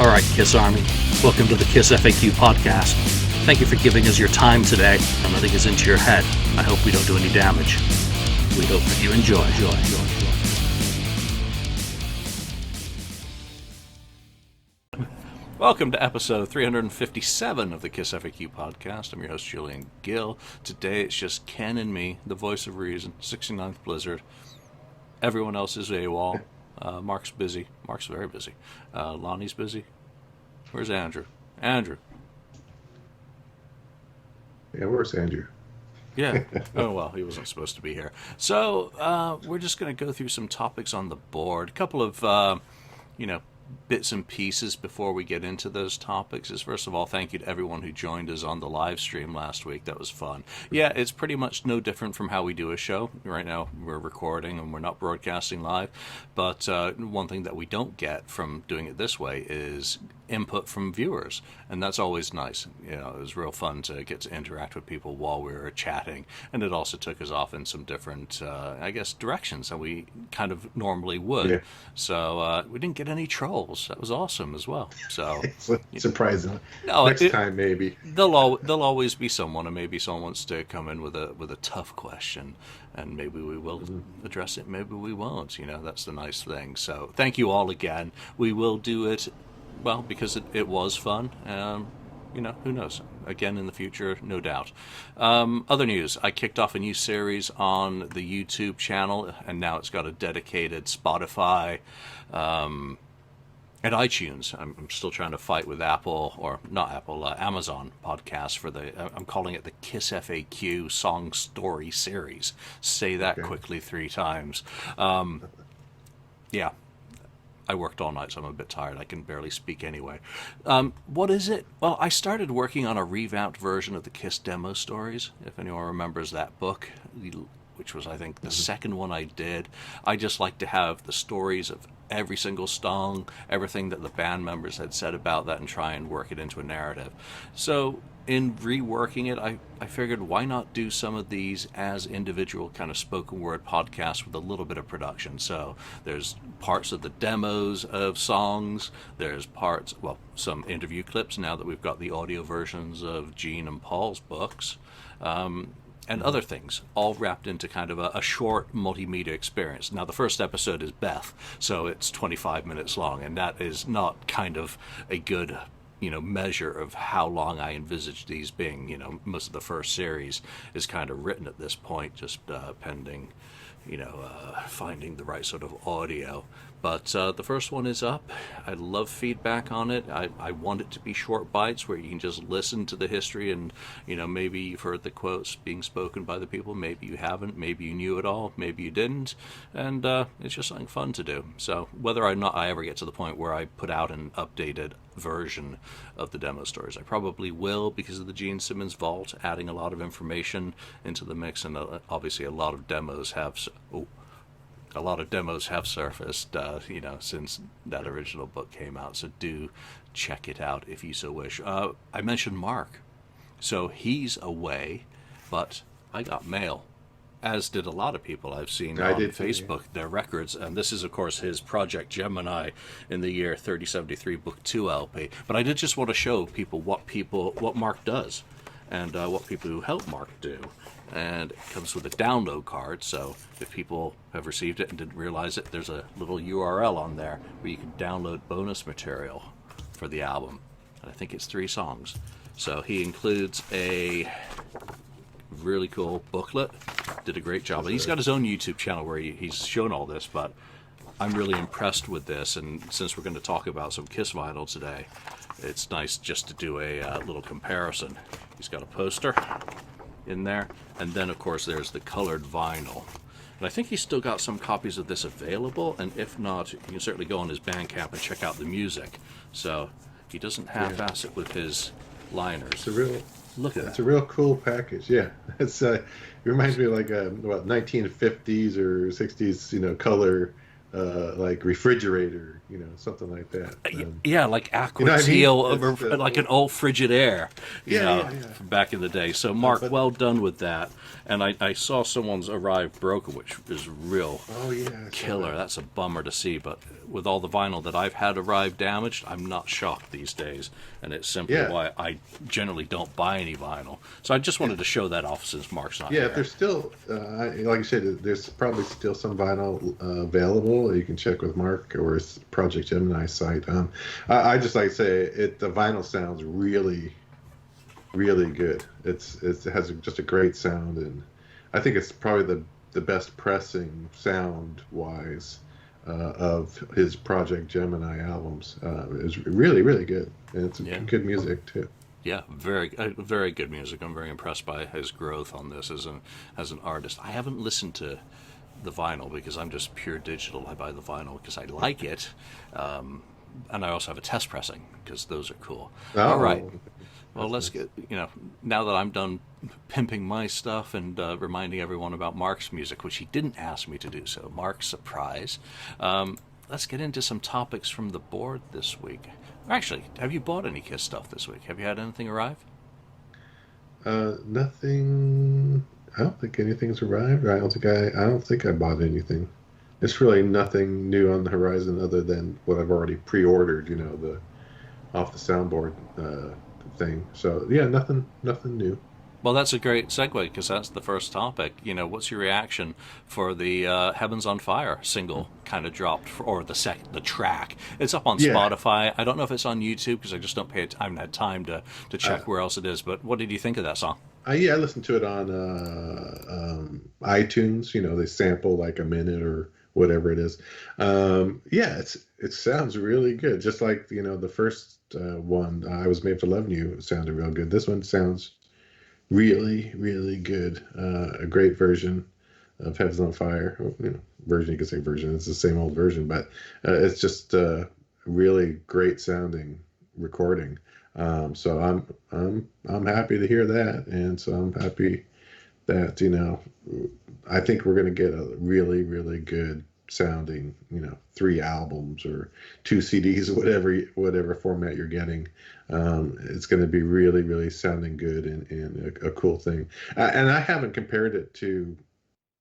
All right, Kiss Army, welcome to the KissFAQ Podcast. Thank you for giving us your time today and letting us into your head. I hope we don't do any damage. We hope that you enjoy. Welcome to episode 357 of the KissFAQ Podcast. I'm your host, Julian Gill. Today it's just Ken and me, the voice of reason, 69th Blizzard. Everyone else is AWOL. Mark's busy. Mark's very busy. Lonnie's busy. Where's Andrew? Andrew. Yeah, where's Andrew? Yeah. Oh, well, he wasn't supposed to be here. So, we're just going to go through some topics on the board. A couple of, bits and pieces before we get into those topics is, first of all, thank you to everyone who joined us on the live stream last week. That was fun. Yeah, it's pretty much no different from how we do a show. Right now we're recording and we're not broadcasting live, but one thing that we don't get from doing it this way is input from viewers, and that's always nice. It was real fun to get to interact with people while we were chatting, and it also took us off in some different directions than we kind of normally would. Yeah. So we didn't get any trolls. That was awesome as well. So surprisingly, next time maybe there'll always be someone, and maybe someone wants to come in with a tough question, and maybe we will address it, maybe we won't. That's the nice thing. So thank you all again. We will do it, well, because it was fun. Who knows? Again in the future, no doubt. Other news, I kicked off a new series on the YouTube channel, and now it's got a dedicated Spotify and iTunes. I'm still trying to fight with Amazon podcast I'm calling it the KissFAQ Song Story Series. Say that quickly 3 times. Yeah. I worked all night, so I'm a bit tired. I can barely speak anyway. What is it? Well, I started working on a revamped version of the Kiss demo stories, if anyone remembers that book, which was, I think, the second one I did. I just like to have the stories of every single song, everything that the band members had said about that, and try and work it into a narrative. So in reworking it, I figured, why not do some of these as individual kind of spoken word podcasts with a little bit of production. So there's parts of the demos of songs, there's some interview clips now that we've got the audio versions of Gene and Paul's books, and other things, all wrapped into kind of a short multimedia experience. Now, the first episode is Beth, so it's 25 minutes long, and that is not kind of a good measure of how long I envisage these being. Most of the first series is kind of written at this point, just pending, finding the right sort of audio. But the first one is up. I love feedback on it. I want it to be short bites where you can just listen to the history and, maybe you've heard the quotes being spoken by the people. Maybe you haven't. Maybe you knew it all. Maybe you didn't. And it's just something fun to do. So whether or not I ever get to the point where I put out an updated version of the demo stories, I probably will, because of the Gene Simmons vault, adding a lot of information into the mix. And obviously a lot of demos have surfaced, since that original book came out. So do check it out if you so wish. I mentioned Mark. So he's away, but I got mail, as did a lot of people I've seen on Facebook, their records. And this is, of course, his Project Gemini in the year 3073 Book 2 LP. But I did just want to show people what Mark does and what people who help Mark do. And it comes with a download card, so if people have received it and didn't realize it, there's a little URL on there where you can download bonus material for the album. And I think it's 3 songs. So he includes a really cool booklet. Did a great job. He's got his own YouTube channel where he's shown all this, but I'm really impressed with this. And since we're going to talk about some Kiss vinyl today, it's nice just to do a little comparison. He's got a poster in there, and then of course there's the colored vinyl, and I think he's still got some copies of this available, and if not, you can certainly go on his Bandcamp and check out the music. So he doesn't half-ass it with his liners. It's a real cool package. It reminds me of like 1950s or 60s color like refrigerator, something like that. Yeah, like You know what I mean? Aquateel, like an old Frigidaire, Yeah. from back in the day. So, Mark, well done with that. And I saw someone's arrived broken, which is real Oh yeah, killer. That's a bummer to see. But with all the vinyl that I've had arrive damaged, I'm not shocked these days. And it's simply why I generally don't buy any vinyl. So I just wanted to show that off since Mark's not here. Yeah, if there's still, like I said, there's probably still some vinyl available. You can check with Mark or his Project Gemini site. I just like to say the vinyl sounds really, really good. It has just a great sound, and I think it's probably the best pressing sound wise of his Project Gemini albums. It's really, really good, and it's good music too. Yeah, very good music. I'm very impressed by his growth on this as an artist. I haven't listened to the vinyl because I'm just pure digital. I buy the vinyl because I like it, and I also have a test pressing because those are cool. Oh, all right. Well, let's get, now that I'm done pimping my stuff and reminding everyone about Mark's music, which he didn't ask me to do so. Mark's surprise. Let's get into some topics from the board this week. Actually, have you bought any Kiss stuff this week? Have you had anything arrive? Nothing. I don't think anything's arrived. I don't think I bought anything. It's really nothing new on the horizon other than what I've already pre-ordered. The off the soundboard thing. So yeah, nothing new. Well, that's a great segue because that's the first topic. What's your reaction for the Heavens on Fire single kind of dropped, or the track? It's up on Spotify. I don't know if it's on YouTube because I just don't I haven't had time to check where else it is. But what did you think of that song? I listened to it on iTunes. They sample like a minute or whatever it is. It sounds really good. Just like the first one, I Was Made for Loving You, sounded real good. This one sounds really, really good. A great version of Heavens on Fire. Version, you could say version. It's the same old version, but it's just a really great sounding recording. So I'm happy to hear that, and so I'm happy that I think we're going to get a really, really good sounding 3 albums or 2 CDs, whatever format you're getting. It's going to be really, really sounding good and a cool thing. And I haven't compared it to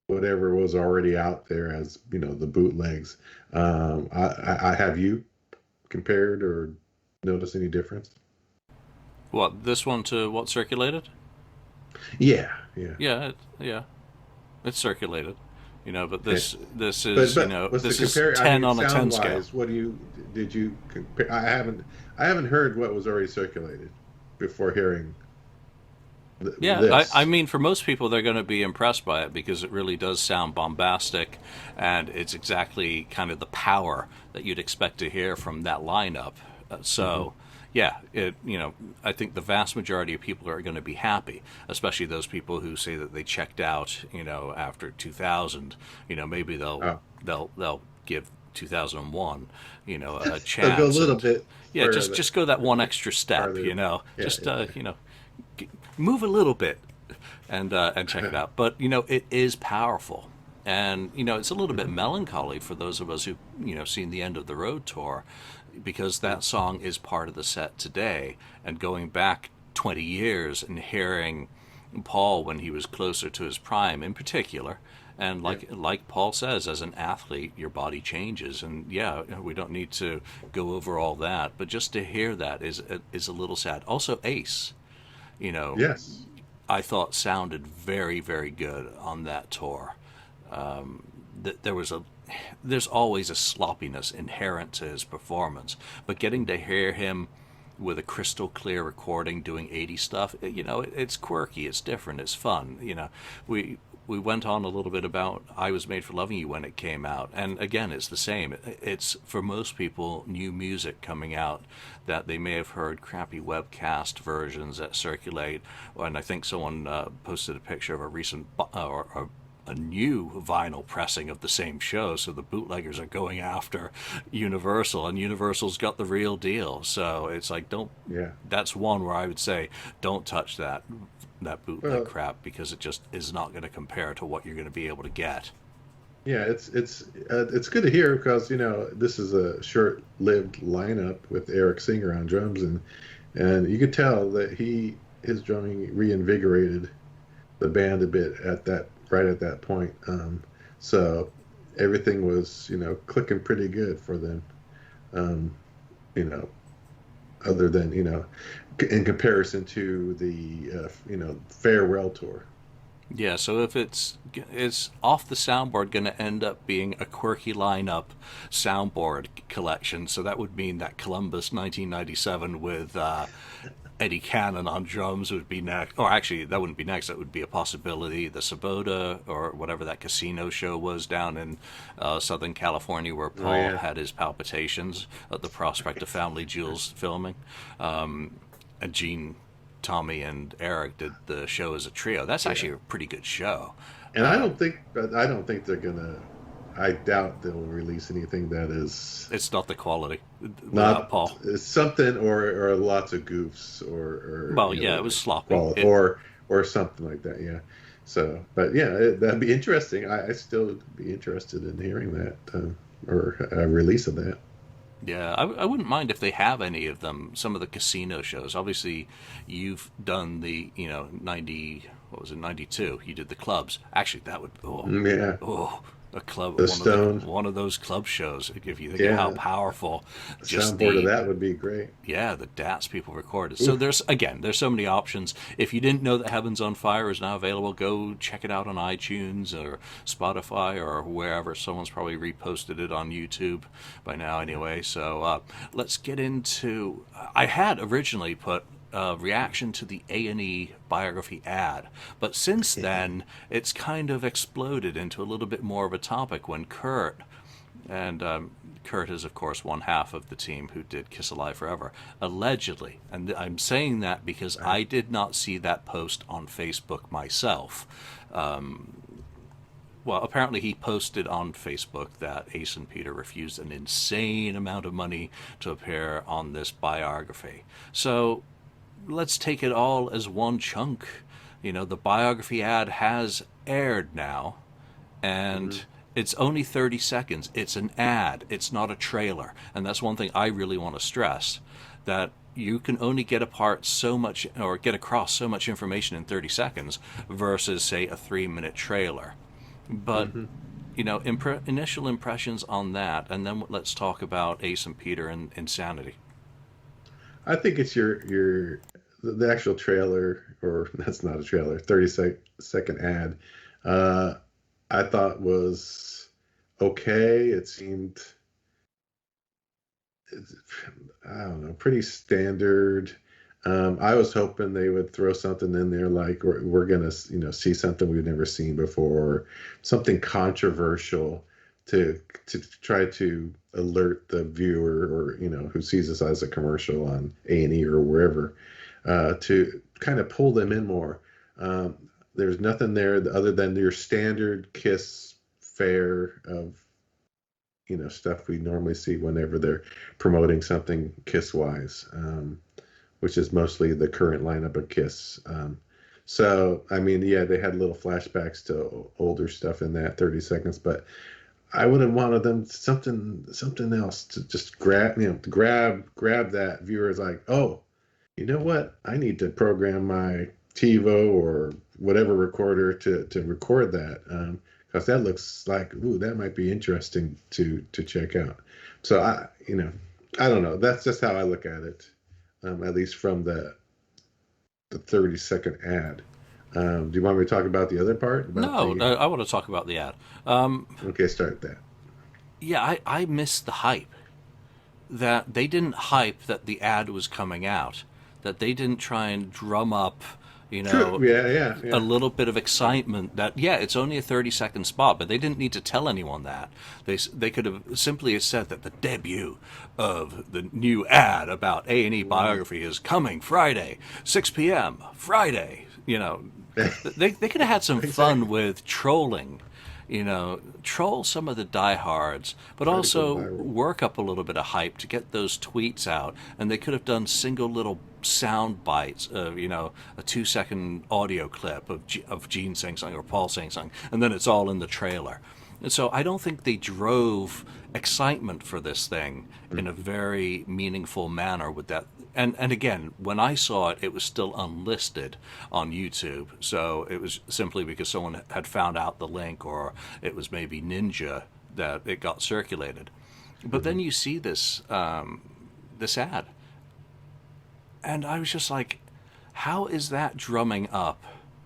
whatever was already out there as the bootlegs. I have you compared or noticed any difference? What, this one to what circulated? Yeah. It's circulated. But this is this is 10 on a 10 scale. What did you compare? I haven't heard what was already circulated before hearing. This. I mean, for most people, they're going to be impressed by it because it really does sound bombastic, and it's exactly kind of the power that you'd expect to hear from that lineup. I think the vast majority of people are going to be happy, especially those people who say that they checked out, after 2000. Maybe they'll give 2001, a chance. They'll go a little bit. Yeah, just go that one extra step, move a little bit and check it out. But it is powerful, and it's a little bit melancholy for those of us who seen the End of the Road tour, because that song is part of the set today, and going back 20 years and hearing Paul when he was closer to his prime in particular. And like Paul says, as an athlete, your body changes. And we don't need to go over all that, but just to hear that is a little sad. Also, Ace, yes, I thought sounded very, very good on that tour. There's always a sloppiness inherent to his performance, but getting to hear him with a crystal clear recording doing 80 stuff, it's quirky, it's different, it's fun. We went on a little bit about I Was Made for Loving You when it came out, and again, it's the same. It's, for most people, new music coming out that they may have heard crappy webcast versions that circulate, and I think someone posted a picture of a recent or a new vinyl pressing of the same show, so the bootleggers are going after Universal, and Universal's got the real deal. So it's like, that's one where I would say don't touch that bootleg crap, because it just is not going to compare to what you're going to be able to get. Yeah, it's good to hear because this is a short-lived lineup with Eric Singer on drums, and you could tell that his drumming reinvigorated the band a bit at that right at that point. So everything was clicking pretty good for them. Um, you know, other than in comparison to the farewell tour. Yeah, so if it's off the soundboard going to end up being a quirky lineup soundboard collection. So that would mean that Columbus 1997 with Eddie Cannon on drums would be next. Or actually, that wouldn't be next. That would be a possibility. The Sabota or whatever that casino show was down in Southern California where Oh Paul yeah, had his palpitations at the prospect of Family Jewels filming. And Gene, Tommy, and Eric did the show as a trio. That's yeah. actually a pretty good show. And I don't think they're gonna. I doubt they'll release anything that is It's not the quality without not Paul. something or lots of goofs or Well, yeah, it was sloppy. quality or something like that. Yeah. So, but yeah, that'd be interesting. I still would be interested in hearing that or a release of that. Yeah, I wouldn't mind if they have any of them. Some of the casino shows. Obviously, you've done the 90. What was it? 92. You did the clubs. Actually, that would Yeah, a club the Stone. one of those club shows. If you think of how Yeah, powerful a just soundboard of the that would be great. the DATs people recorded. So Oof. there's so many options. If you didn't know that Heavens on Fire is now available, go check it out on iTunes or Spotify or wherever. Someone's probably reposted it on YouTube by now anyway. So let's get into. I had originally put a reaction to the A&E biography ad, but since then it's kind of exploded into a little bit more of a topic when Kurt is, of course, one half of the team who did Kiss Alive Forever, allegedly. And I'm saying that because I did not see that post on Facebook myself. Well, apparently he posted on Facebook that Ace and Peter refused an insane amount of money to appear on this biography. So let's take it all as one chunk. The biography ad has aired now, and it's only 30 seconds. It's an ad, it's not a trailer. And that's one thing I really want to stress, that you can only get apart so much or get across so much information in 30 seconds versus, say, a 3-minute trailer. But Hmm. initial impressions on that, and then let's talk about Ace and Peter and Insanity. I think it's the actual trailer, or that's not a trailer, 30-second ad. Uh, I thought was okay. It seemed, I don't know, pretty standard. I was hoping they would throw something in there like we're gonna, see something we've never seen before, or something controversial to try to alert the viewer or who sees this as a commercial on A&E or wherever to kind of pull them in more. Um, there's nothing there other than your standard Kiss fare of stuff we normally see whenever they're promoting something Kiss wise, which is mostly the current lineup of Kiss. So I mean, yeah, they had little flashbacks to older stuff in that 30 seconds, but I would have wanted them something else to just grab that viewer's like, oh, you know what? I need to program my TiVo or whatever recorder to record that because that looks like, ooh, that might be interesting to check out. So I don't know. That's just how I look at it, at least from the 30-second ad. Do you want me to talk about the other part about No, the? I want to talk about the ad. Okay, start that. Yeah, I missed the hype. That they didn't hype that the ad was coming out. That they didn't try and drum up, True. Yeah, yeah, a yeah. little bit of excitement that, yeah, it's only a 30-second spot, but they didn't need to tell anyone that. They could have simply said that the debut of the new ad about A&E biography is coming Friday, 6 p.m., Friday. They could have had some fun Exactly. with trolling, troll some of the diehards, but Try to go also viral. work up a little bit of hype to get those tweets out. And they could have done single little sound bites of, a 2-second audio clip of Gene saying something or Paul saying something, and then it's all in the trailer. And so I don't think they drove excitement for this thing in a very meaningful manner with that. And again, when I saw it, it was still unlisted on YouTube. So it was simply because someone had found out the link, or it was maybe Ninja that it got circulated. But then you see this ad, and I was just like, how is that drumming up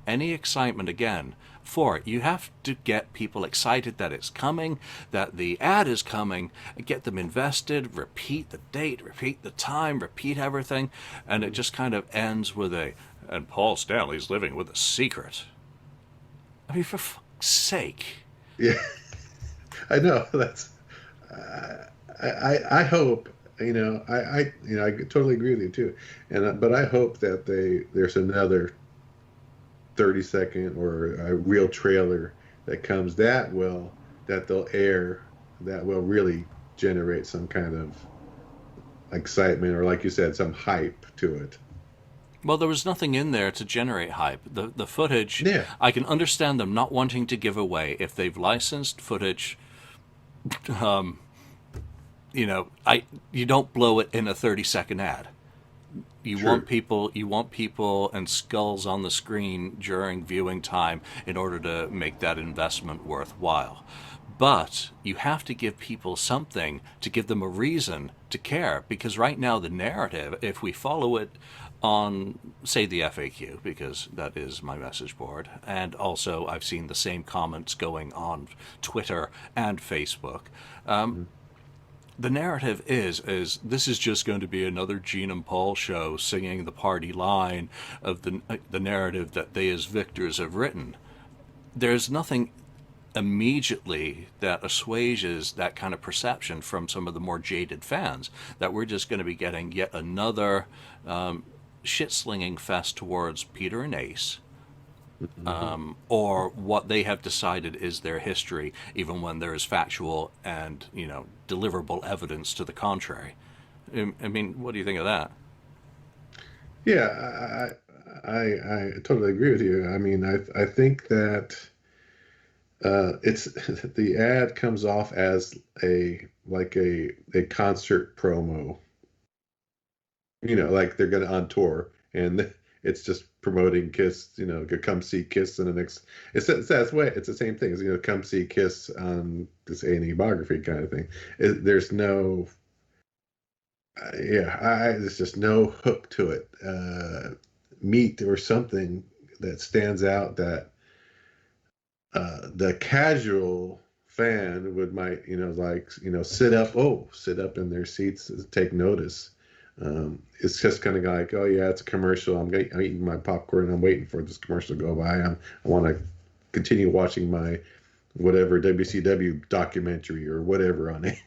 any excitement again for it? You have to get people excited that it's coming, that the ad is coming, and get them invested, repeat the date, repeat the time, repeat everything, and it just kind of ends with and Paul Stanley's living with a secret. I mean, for fuck's sake. Yeah, I know. That's. I hope, I totally agree with you too, but I hope that there's another 30-second or a real trailer that comes that they'll air, that will really generate some kind of excitement, or like you said, some hype to it. Well, there was nothing in there to generate hype. The footage, Yeah, I can understand them not wanting to give away if they've licensed footage. You don't blow it in a 30-second ad. You true. want people and skulls on the screen during viewing time in order to make that investment worthwhile. But you have to give people something to give them a reason to care, because right now the narrative, if we follow it on, say, the FAQ, because that is my message board, and also I've seen the same comments going on Twitter and Facebook. The narrative is this is just going to be another Gene and Paul show singing the party line of the narrative that they as victors have written. There's nothing immediately that assuages that kind of perception from some of the more jaded fans, that we're just going to be getting yet another shit-slinging fest towards Peter and Ace, or what they have decided is their history, even when there is factual and deliverable evidence to the contrary. I mean, what do you think of that? Yeah, I totally agree with you. I mean, I think that it's the ad comes off as a concert promo. Like they're gonna on tour, and it's just promoting Kiss. Come see Kiss in the next. It's that way. It's the same thing as come see Kiss on this A&E biography kind of thing. There's no, there's just no hook to it, meat or something that stands out that the casual fan might sit up in their seats, take notice. It's just kind of like, oh yeah, it's a commercial. I'm eating my popcorn. I'm waiting for this commercial to go by. I want to continue watching my whatever WCW documentary or whatever on it.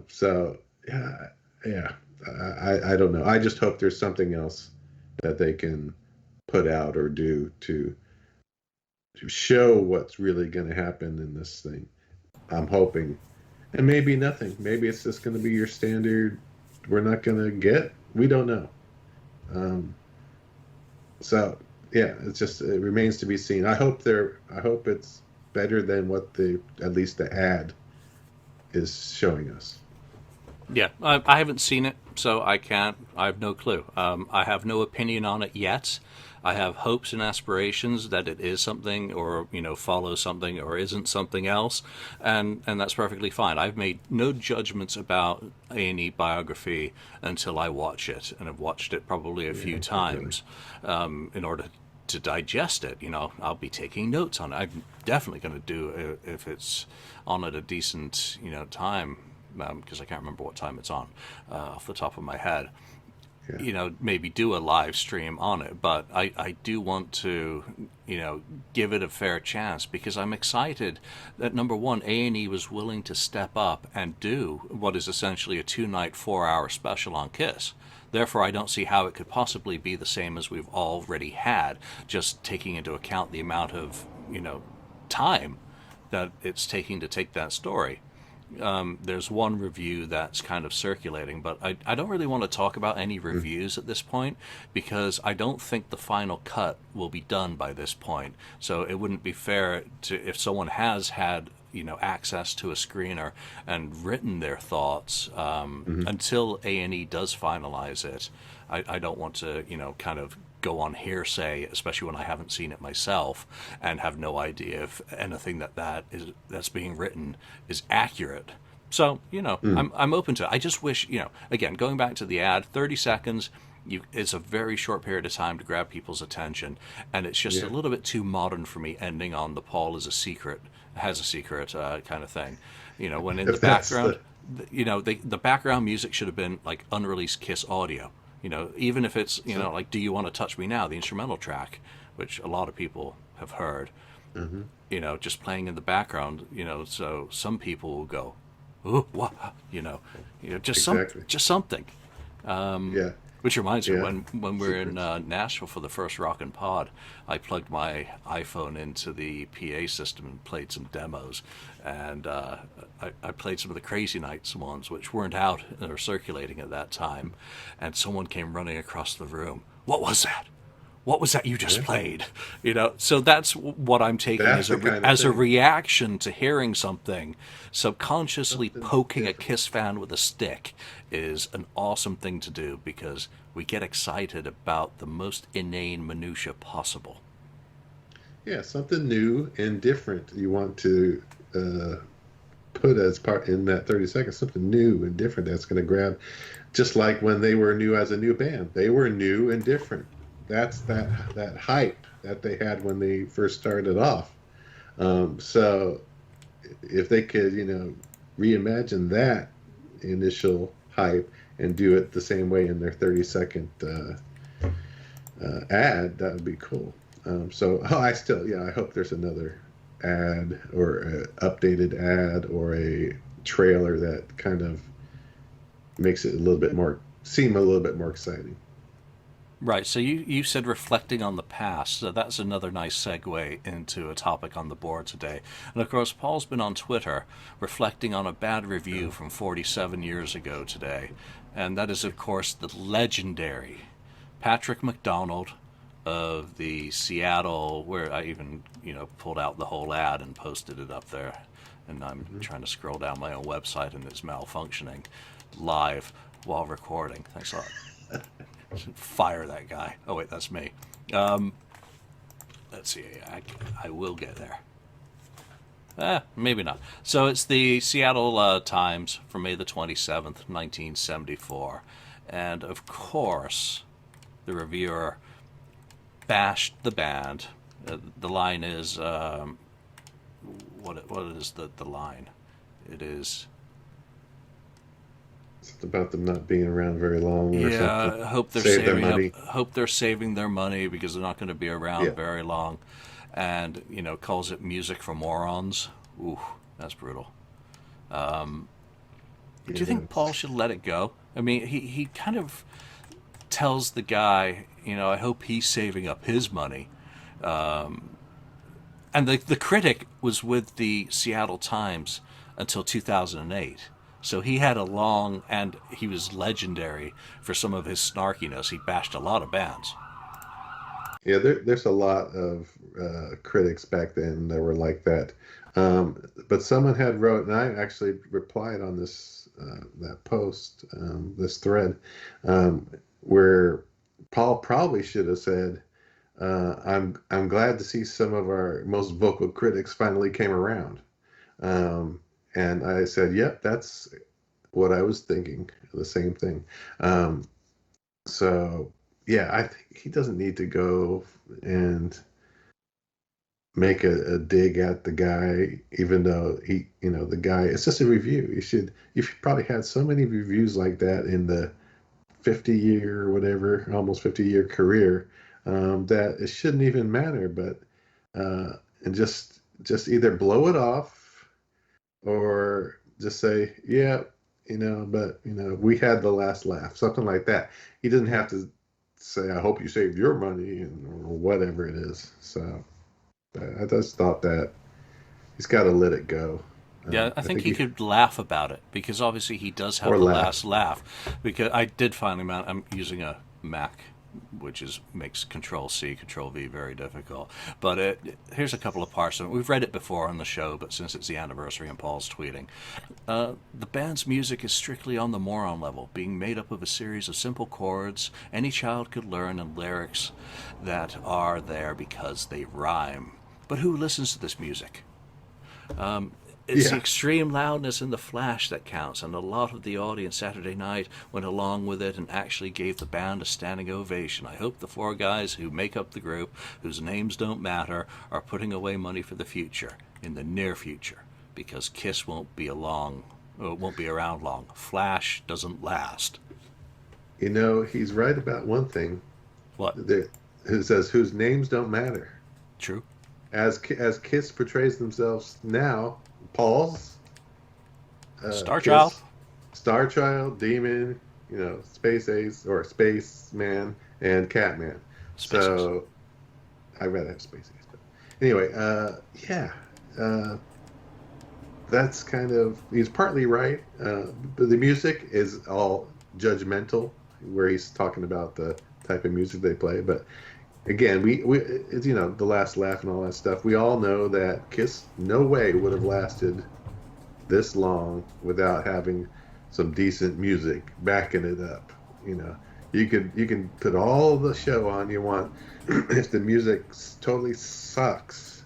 So yeah. I don't know. I just hope there's something else that they can put out or do to show what's really going to happen in this thing. I'm hoping, and maybe nothing. Maybe it's just going to be your standard. We're not going to get. We don't know. So yeah, it remains to be seen. I hope it's better than what at least the ad is showing us. Yeah, I haven't seen it, so I have no clue. I have no opinion on it yet. I have hopes and aspirations that it is something, or follows something, or isn't something else, and that's perfectly fine. I've made no judgments about A&E biography until I watch it, and I've watched it probably a few times in order to digest it. I'll be taking notes on it. I'm definitely going to do it if it's on at a decent time, because I can't remember what time it's on off the top of my head. Yeah. Maybe do a live stream on it, but I do want to, give it a fair chance, because I'm excited that, number one, A&E was willing to step up and do what is essentially a 2-night, 4-hour special on Kiss. Therefore, I don't see how it could possibly be the same as we've already had, just taking into account the amount of, time that it's taking to take that story. there's one review that's kind of circulating, but I don't really want to talk about any reviews at this point because I don't think the final cut will be done by this point. So it wouldn't be fair to if someone has had access to a screener and written their thoughts until A&E does finalize it. I don't want to kind of go on hearsay, especially when I haven't seen it myself and have no idea if anything that's being written is accurate. So I'm open to it. I just wish again, going back to the ad, 30 seconds. It's a very short period of time to grab people's attention, and it's just a little bit too modern for me. Ending on the Paul has a secret kind of thing, when in the background, the background music should have been like unreleased Kiss audio. Even if it's like "Do You Want to Touch Me Now," the instrumental track, which a lot of people have heard, just playing in the background, so some people will go, "Ooh, what?" Just Exactly. something. Yeah. Which reminds me, when we were in Nashville for the first Rockin' Pod, I plugged my iPhone into the PA system and played some demos. And I played some of the Crazy Nights ones, which weren't out or circulating at that time. And someone came running across the room. What was that? What was that you just played? So that's what I'm taking That's as a reaction to hearing something. Subconsciously poking a Kiss fan with a stick is an awesome thing to do because we get excited about the most inane minutia possible. Yeah, something new and different you want to put as part in that 30 seconds, something new and different that's going to grab, just like when they were new as a new band. They were new and different. That's that hype that they had when they first started off. So if they could, reimagine that initial hype and do it the same way in their 30-second ad, that would be cool. I hope there's another ad or an updated ad or a trailer that kind of makes it seem a little bit more exciting. Right, so you said reflecting on the past, so that's another nice segue into a topic on the board today. And of course, Paul's been on Twitter reflecting on a bad review from 47 years ago today. And that is, of course, the legendary Patrick McDonald of the Seattle, where I even, pulled out the whole ad and posted it up there. And I'm trying to scroll down my own website and it's malfunctioning live while recording. Thanks a lot. Fire that guy. Oh wait, that's me. Let's see. I will get there. Maybe not. So it's the Seattle Times from May the 27th, 1974, and of course, the reviewer bashed the band. The line is what is the line? It is. About them not being around very long or something. Hope they're hope they're saving their money because they're not going to be around very long, and calls it music for morons. Ooh, that's brutal. Do you think Paul should let it go? I mean, he kind of tells the guy, I hope he's saving up his money, and the critic was with the Seattle Times until 2008. So he had and he was legendary for some of his snarkiness. He bashed a lot of bands. Yeah, there's a lot of critics back then that were like that. But someone had wrote, and I actually replied on this that post, this thread, where Paul probably should have said, "I'm glad to see some of our most vocal critics finally came around." And I said, "Yep, that's what I was thinking. The same thing." So yeah, I think he doesn't need to go and make a dig at the guy, even though the guy. It's just a review. You've probably had so many reviews like that in the 50-year, whatever, almost 50-year career, that it shouldn't even matter. But and just either blow it off or just say, yeah, but we had the last laugh, something like that. He doesn't have to say, I hope you saved your money, or whatever it is. So I just thought that he's got to let it go. Yeah, I I think think he he could laugh about it because obviously he does have or the laugh. last laugh. Because I did finally mount. I'm using a Mac, which is makes Control C, Control V very difficult. But here's a couple of parts. And we've read it before on the show, but since it's the anniversary and Paul's tweeting, the band's music is strictly on the moron level, being made up of a series of simple chords any child could learn and lyrics that are there because they rhyme. But who listens to this music? It's the Yeah. extreme loudness and the flash that counts, and a lot of the audience Saturday night went along with it and actually gave the band a standing ovation. I hope the four guys who make up the group, whose names don't matter, are putting away money for the future, in the near future, because Kiss won't be around long. Flash doesn't last. He's right about one thing. What? That It says whose names don't matter. True. As Kiss portrays themselves now, Paul's, Star Child. Kiss, Star Child, Demon, Space Ace or Space Man, and Catman. Spaces. So I'd rather have Space Ace. But anyway, yeah, uh, that's kind of he's partly right. But the music is all judgmental, where he's talking about the type of music they play. But again, we it's, the last laugh and all that stuff. We all know that Kiss no way would have lasted this long without having some decent music backing it up. You can put all the show on you want. If the music totally sucks,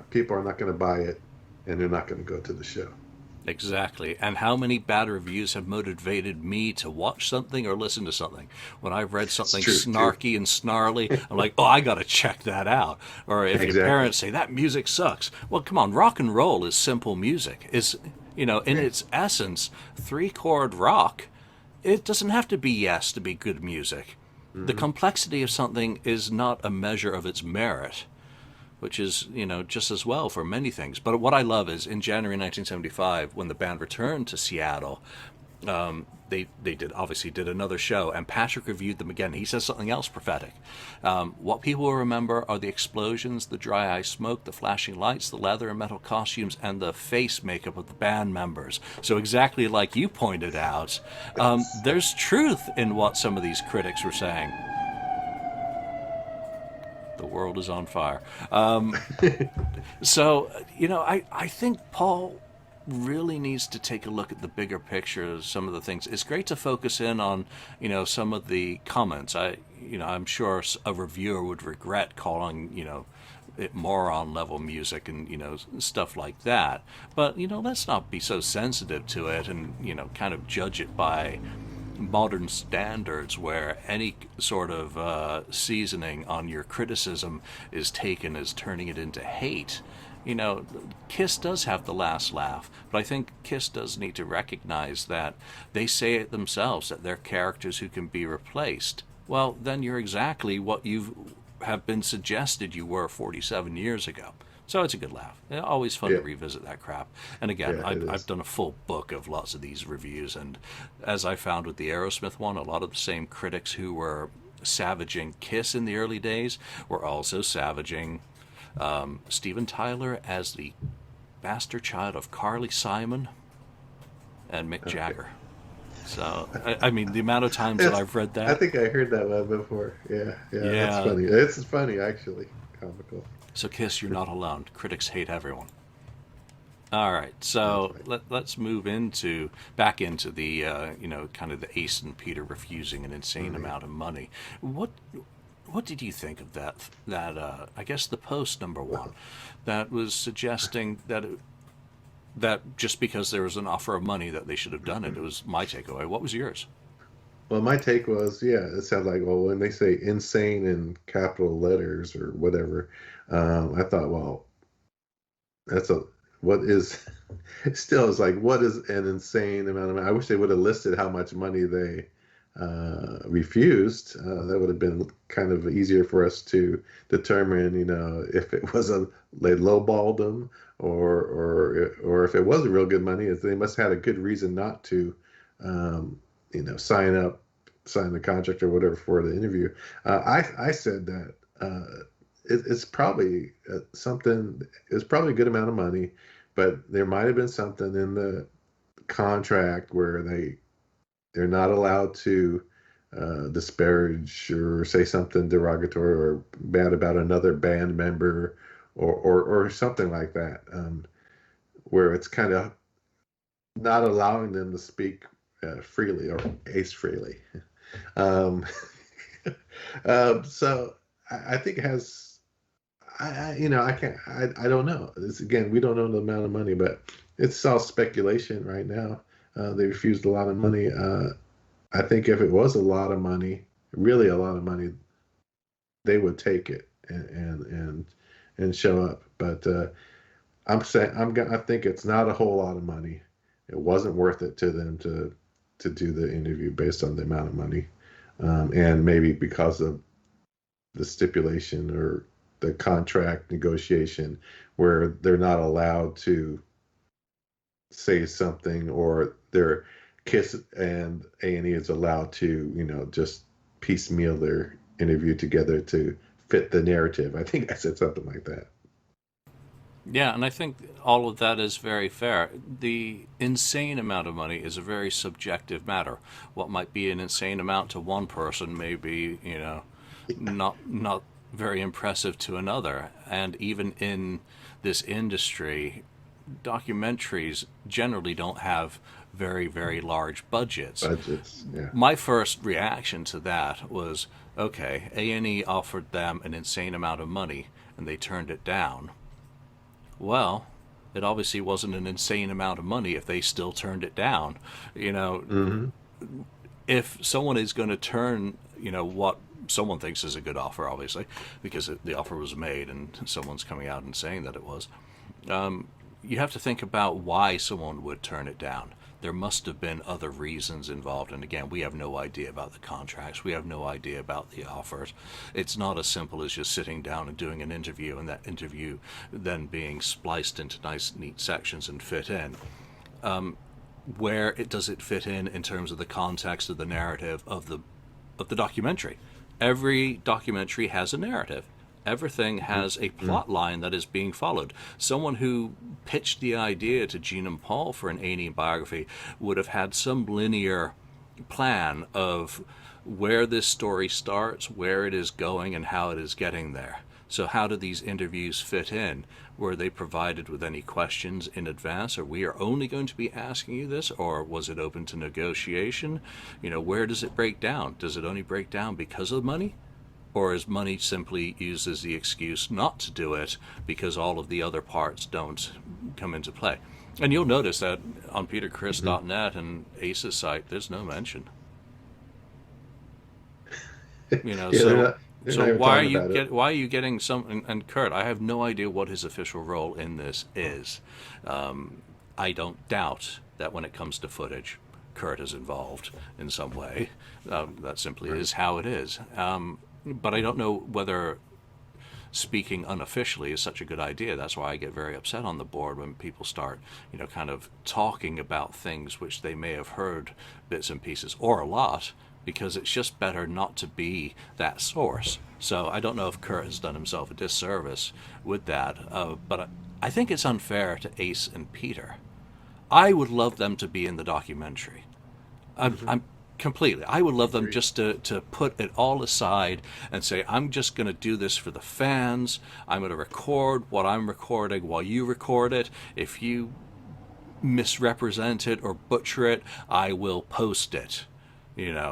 people are not going to buy it, and they're not going to go to the show. Exactly. And how many bad reviews have motivated me to watch something or listen to something? When I've read It's something true too. snarky and snarly, I'm like, oh, I got to check that out. Or if your Exactly. parents say that music sucks, well, come on, rock and roll is simple music. In Yeah. its essence, three-chord rock. It doesn't have to be yes to be good music. The Hmm. complexity of something is not a measure of its merit, which is, just as well for many things. But what I love is in January 1975, when the band returned to Seattle, they did another show, and Patrick reviewed them again. He says something else prophetic. What people will remember are the explosions, the dry ice smoke, the flashing lights, the leather and metal costumes, and the face makeup of the band members. So exactly like you pointed out, Yes. there's truth in what some of these critics were saying. The world is on fire. So, I think Paul really needs to take a look at the bigger picture of some of the things. It's great to focus in on, some of the comments. I'm sure a reviewer would regret calling, it moron level music and, stuff like that. But, let's not be so sensitive to it and, kind of judge it by modern standards where any sort of seasoning on your criticism is taken as turning it into hate. Kiss does have the last laugh, but I think Kiss does need to recognize that they say it themselves that they're characters who can be replaced. Well, then you're exactly what you have been suggested you were 47 years ago. So it's a good laugh. It's always fun to Yeah. revisit that crap. And again, Yeah. It I've is. done a full book of lots of these reviews, and as I found with the Aerosmith one, a lot of the same critics who were savaging Kiss in the early days were also savaging Steven Tyler as the bastard child of Carly Simon and Mick Okay. Jagger. So, I mean, the amount of times that It's, I've read I that, think I heard that one before. Yeah. Yeah. That's yeah. funny. It's funny, actually. Comical. So, Kiss, you're not alone. Critics hate everyone. All right, That's so right. let's move back into the kind of the Ace and Peter refusing an insane Mm-hmm. amount of money. What what did you think of that I guess the post number one Well, that was suggesting that just because there was an offer of money that they should have done it? It was my takeaway. What was yours? well, my take was, yeah, it sounds like, well, when they say insane in capital letters or whatever, I thought, well, that's what is, still is like, what is an insane amount of money? I wish they would have listed how much money they refused. That would have been kind of easier for us to determine, if it was they lowballed them, or if it was a real good money, is they must have had a good reason not to, um, sign the contract or whatever for the interview. I said that it's probably something. It's probably a good amount of money, but there might have been something in the contract where they're not allowed to disparage or say something derogatory or bad about another band member or something like that, where it's kind of not allowing them to speak freely or ace freely. Um, so I think it has. I can't. I don't know. Again, we don't know the amount of money, but it's all speculation right now. They refused a lot of money. I think if it was a lot of money, really a lot of money, they would take it and show up. But I'm saying I think it's not a whole lot of money. It wasn't worth it to them to do the interview based on the amount of money, and maybe because of the stipulation or the contract negotiation where they're not allowed to say something, or their Kiss and A&E is allowed to, just piecemeal their interview together to fit the narrative. I think I said something like that. Yeah, and I think all of that is very fair. The insane amount of money is a very subjective matter. What might be an insane amount to one person may be, not very impressive to another. And even in this industry, documentaries generally don't have very, very large budgets. Budgets, yeah. My first reaction to that was, okay, A&E offered them an insane amount of money and they turned it down. Well, it obviously wasn't an insane amount of money if they still turned it down. Mm-hmm. If someone is going to turn, what someone thinks is a good offer, obviously, because the offer was made and someone's coming out and saying that it was, you have to think about why someone would turn it down. There must have been other reasons involved. And again, we have no idea about the contracts. We have no idea about the offers. It's not as simple as just sitting down and doing an interview and that interview then being spliced into nice, neat sections and fit in. Where does it fit in terms of the context of the narrative of the documentary? Every documentary has a narrative. Everything has a plot line that is being followed. Someone who pitched the idea to Gene and Paul for an A&E biography would have had some linear plan of where this story starts, where it is going, and how it is getting there. So how do these interviews fit in? Were they provided with any questions in advance, or we are only going to be asking you this, or was it open to negotiation? Where does it break down? Does it only break down because of money? Or is money simply used as the excuse not to do it because all of the other parts don't come into play? And you'll notice that on peterchris.net and ACE's site, there's no mention. Yeah, So they're not why are you getting some? And Kurt, I have no idea what his official role in this is. I don't doubt that when it comes to footage, Kurt is involved in some way. That simply is how it is. But I don't know whether speaking unofficially is such a good idea. That's why I get very upset on the board when people start, kind of talking about things which they may have heard bits and pieces, or a lot, because it's just better not to be that source. So I don't know if Kurt has done himself a disservice with that, but I think it's unfair to Ace and Peter. I would love them to be in the documentary. I'm completely. I would love them just to put it all aside and say, I'm just going to do this for the fans. I'm going to record what I'm recording while you record it. If you misrepresent it or butcher it, I will post it. It's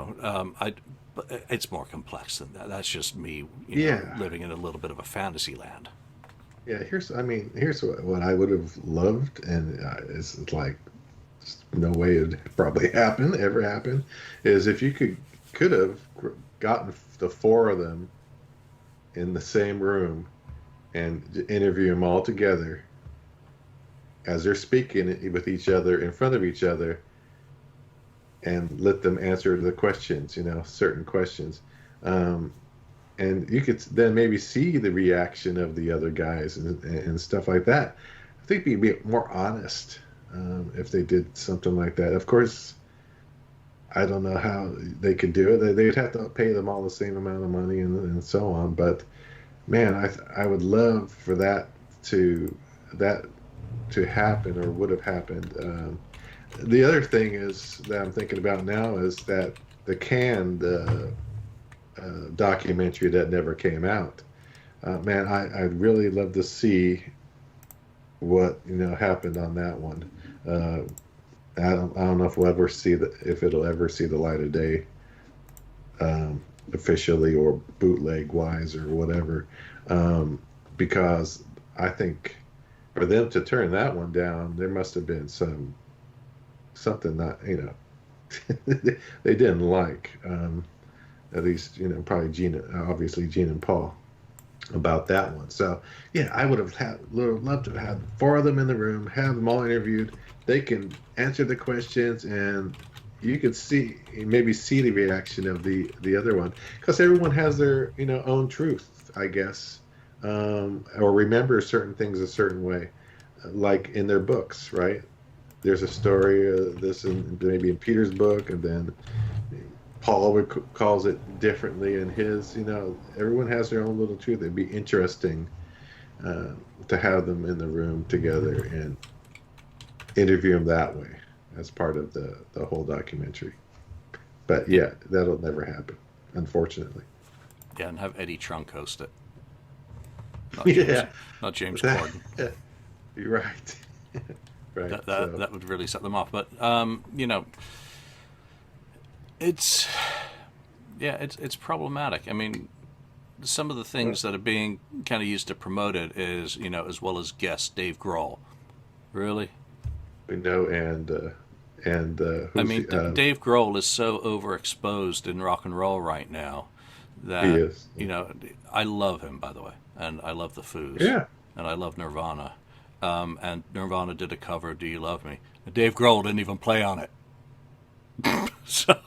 more complex than that. That's just me, living in a little bit of a fantasy land. Yeah, here's what I would have loved, and it's like no way it probably ever happen, is if you could have gotten the four of them in the same room and interview them all together as they're speaking with each other in front of each other, and let them answer the questions, certain questions, and you could then maybe see the reaction of the other guys and stuff like that. I think it'd be more honest if they did something like that. Of course, I don't know how they could do it. They'd have to pay them all the same amount of money and so on. But man, I would love for that to happen or would have happened. The other thing is that I'm thinking about now is that the canned documentary that never came out. Man, I'd really love to see what happened on that one. Uh, I don't know if we'll ever see if it'll ever see the light of day, officially or bootleg wise or whatever, because I think for them to turn that one down, there must have been something that they didn't like. At least probably Gina, obviously Gene and Paul, about that one. So yeah, I would have loved to have four of them in the room, have them all interviewed. They can answer the questions, and you could maybe see the reaction of the other one, because everyone has their own truth, I guess, or remember certain things a certain way, like in their books, right? There's a story this maybe in Peter's book, and then Paul calls it differently in his. Everyone has their own little truth. It'd be interesting to have them in the room together and interview them that way as part of the whole documentary. But yeah, that'll never happen, unfortunately. Yeah, and have Eddie Trunk host it. Not James Corden. You're right. Right. That would really set them off. But it's problematic. I mean, some of the things that are being kind of used to promote it is, as well as guest Dave Grohl. Really? We know, and Dave Grohl is so overexposed in rock and roll right now that he is. I love him, by the way, and I love the Foos. Yeah. And I love Nirvana. And Nirvana did a cover of "Do You Love Me?" And Dave Grohl didn't even play on it. So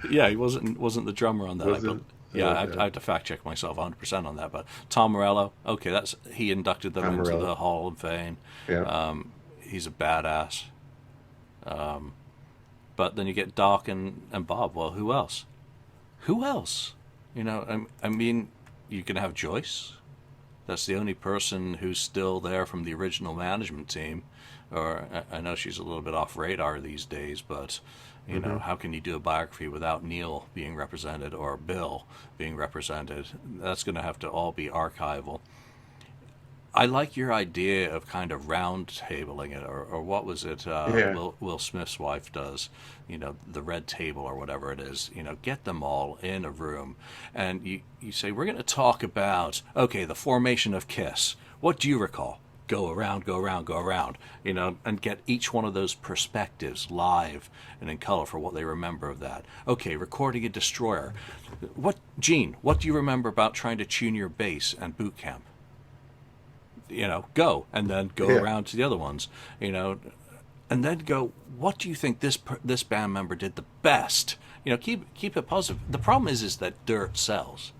he wasn't the drummer on that. I have to fact check myself 100% on that. But Tom Morello, okay, he inducted them into the Hall of Fame. Yeah. He's a badass. But then you get Doc and Bob. Well, who else? I mean, you can have Joyce. That's the only person who's still there from the original management team. Or I know she's a little bit off radar these days, but how can you do a biography without Neil being represented or Bill being represented? That's going to have to all be archival. I like your idea of kind of round tabling it, or what was it? Will Smith's wife does, the red table or whatever it is. Get them all in a room, and you say, we're going to talk about, okay, the formation of KISS. What do you recall? Go around, and get each one of those perspectives live and in color for what they remember of that. Okay, recording a destroyer. Gene, what do you remember about trying to tune your bass and boot camp? Go, and then go around to the other ones, and then go, what do you think this band member did the best? Keep it positive. The problem is that dirt sells,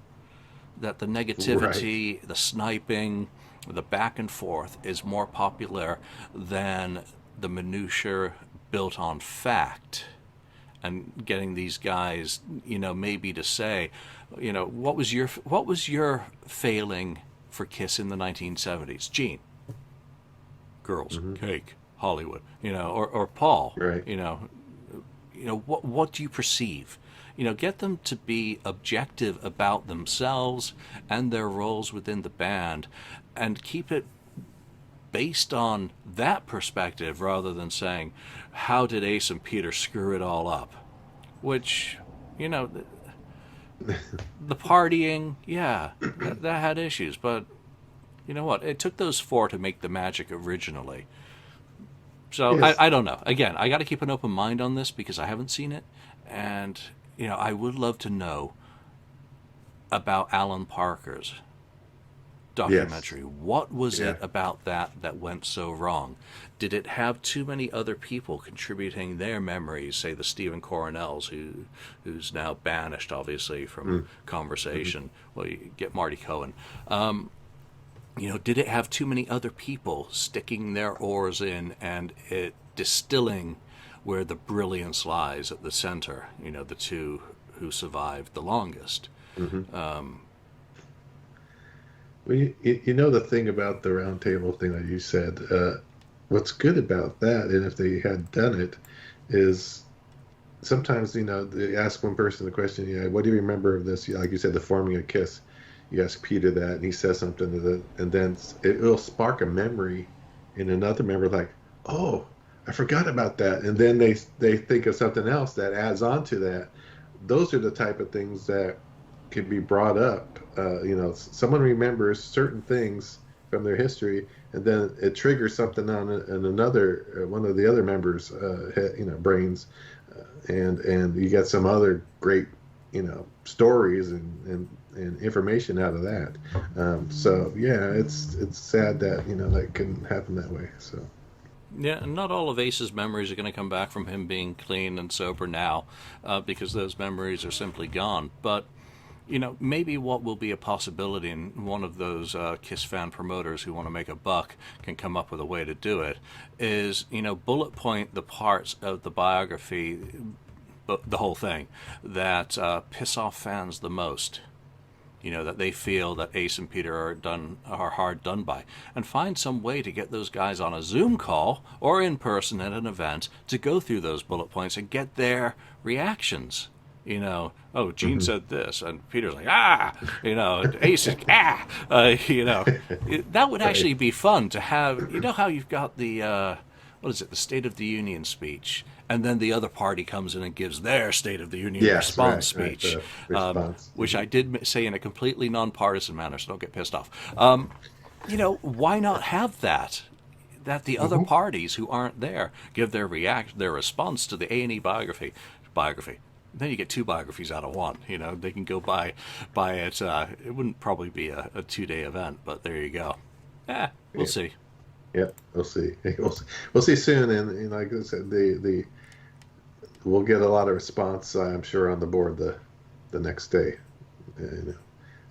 that the negativity, the sniping, the back and forth is more popular than the minutiae built on fact. And getting these guys, maybe to say, what was your failing for KISS in the 1970s? Gene, girls, cake, Hollywood, or Paul, right. What do you perceive? Get them to be objective about themselves and their roles within the band, and keep it based on that perspective rather than saying, how did Ace and Peter screw it all up? Which, the partying, that had issues, but you know what? It took those four to make the magic originally. So yes. I don't know. Again, I got to keep an open mind on this because I haven't seen it, and I would love to know about Alan Parker's documentary. Yes. What was it about that went so wrong? Did it have too many other people contributing their memories, say the Stephen Coronels, who's now banished, obviously, from conversation? Well, you get Marty Cohen. Did it have too many other people sticking their oars in and it distilling where the brilliance lies at the center? The two who survived the longest. Well, you know the thing about the round table thing that you said. What's good about that, and if they had done it, is sometimes they ask one person the question, what do you remember of this? Like you said, the forming a kiss. You ask Peter that, and he says something to and then it'll spark a memory in another member, like, oh, I forgot about that, and then they think of something else that adds on to that. Those are the type of things that can be brought up. Someone remembers certain things from their history, and then it triggers something on another one of the other members' brains, and you get some other great stories and information out of that. So yeah, it's sad that that can happen that way. So Yeah, and not all of Ace's memories are going to come back from him being clean and sober now, because those memories are simply gone. But maybe what will be a possibility, and one of those Kiss fan promoters who want to make a buck can come up with a way to do it, is, bullet point the parts of the biography, the whole thing, that piss off fans the most. That they feel that Ace and Peter are hard done by, and find some way to get those guys on a Zoom call or in person at an event to go through those bullet points and get their reactions. Oh, Gene hmm said this, and Peter's like, ah, Ace is, ah, that would right, actually be fun to have. You know how you've got the, what is it, the State of the Union speech, and then the other party comes in and gives their State of the Union yes, response right, speech, the response. which I did say in a completely nonpartisan manner, so don't get pissed off. Why not have that? That the other hmm parties who aren't there give their response to the A&E biography. Then you get two biographies out of one. They can go by it. It wouldn't probably be a 2-day event, but there you go. We'll Yeah, see. yeah, we'll see. We'll see soon, and like I said, the we'll get a lot of response, I'm sure, on the board the next day,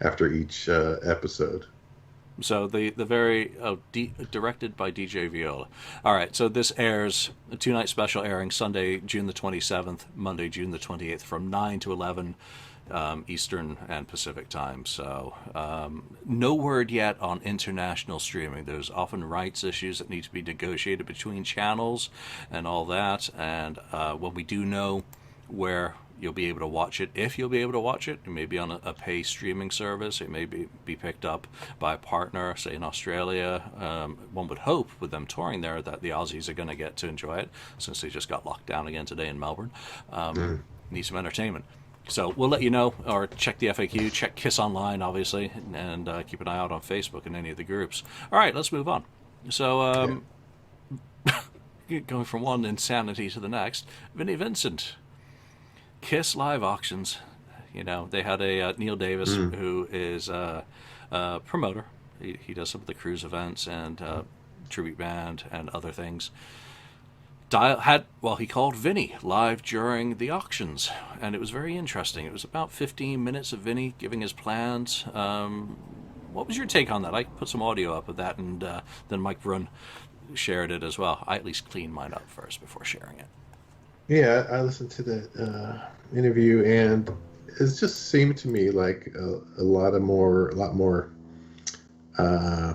after each episode. So the very directed by DJ Viola. All right, so this airs a 2-night special airing Sunday, June the 27th, Monday, June the 28th, from 9 to 11 Eastern and Pacific time. So no word yet on international streaming. There's often rights issues that need to be negotiated between channels and all that. And when we do know where you'll be able to watch it, if you'll be able to watch it may be on a pay streaming service. It may be picked up by a partner, say in Australia. One would hope, with them touring there, that the Aussies are going to get to enjoy it, since they just got locked down again today in Melbourne. Mm. Need some entertainment. So we'll let you know, or check the FAQ, check Kiss Online, obviously, and keep an eye out on Facebook and any of the groups. All right, let's move on. So, Yeah. going from one insanity to the next, Vinnie Vincent, Kiss live auctions. They had a Neil Davis, Mm. who is a promoter. He does some of the cruise events and tribute band and other things. He called Vinny live during the auctions, and it was very interesting. It was about 15 minutes of Vinny giving his plans. What was your take on that? I put some audio up of that, and then Mike Brun shared it as well. I at least cleaned mine up first before sharing it. Yeah, I listened to the interview, and it just seemed to me like a lot more uh,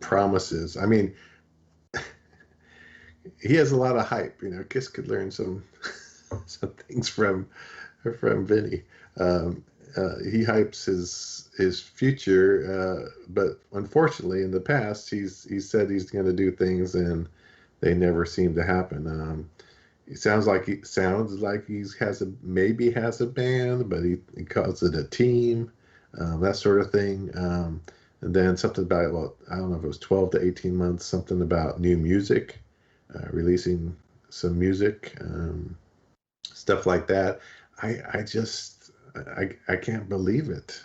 promises. I mean, he has a lot of hype. Kiss could learn some some things from Vinny. He hypes his future, but unfortunately, in the past, he said he's going to do things, and they never seem to happen. It sounds like maybe has a band, but he calls it a team, that sort of thing. And then something about, well, I don't know if it was 12 to 18 months, something about new music, releasing some music, stuff like that. I can't believe it